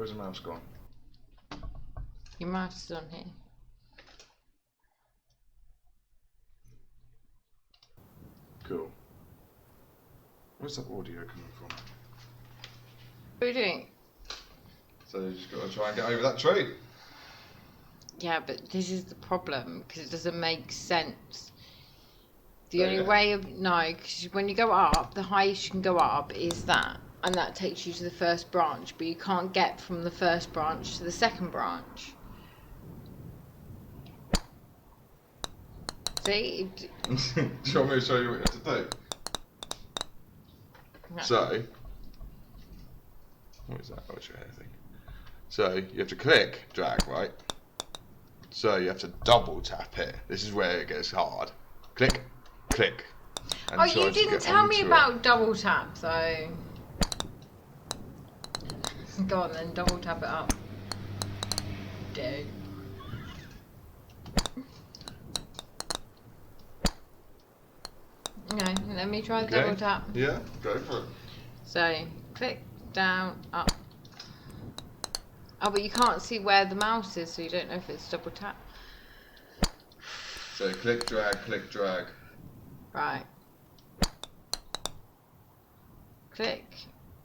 Where's the mouse gone? Your mouse is on here. Cool. Where's that audio coming from? What are you doing? So you just got to try and get over that tree. Yeah, but this is the problem because it doesn't make sense. The Oh, only yeah. way of because when you go up, the highest you can go up is that, and that takes you to the first branch. But you can't get from the first branch to the second branch. See? Do you want me to show you what you have to do? No. So, what is that? Oh, it's your hair thing. So you have to click, drag, right? So you have to double tap it. This is where it gets hard. Click, click. And Oh, try you to didn't get tell me onto about double tap, so go on then, double tap it up. Do. Okay, let me try the Okay. double tap. Yeah, go for it. So, click, down, up. Oh, but you can't see where the mouse is, so you don't know if it's double tap. So click, drag, click, drag. Right. Click,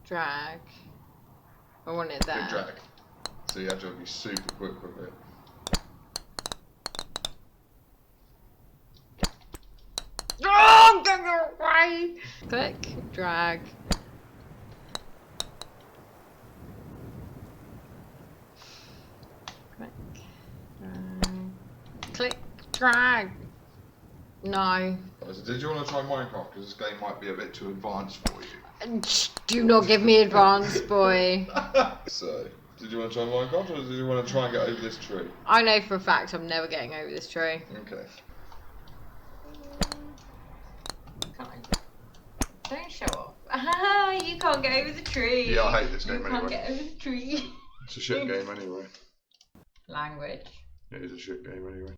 drag. I want it there. Click, drag. So you have to be super quick with it. Oh, get away! Click, drag. Click, drag. No. So did you want to try Minecraft? Because this game might be a bit too advanced for you. Do not give me advance, boy. So, did you want to try Minecraft or did you want to try and get over this tree? I know for a fact I'm never getting over this tree. Okay. Come on. Don't show off. Ah, you can't get over the tree. Yeah, I hate this game You anyway. can't get over the tree. It's a shit game anyway. Language. It is a shit game anyway.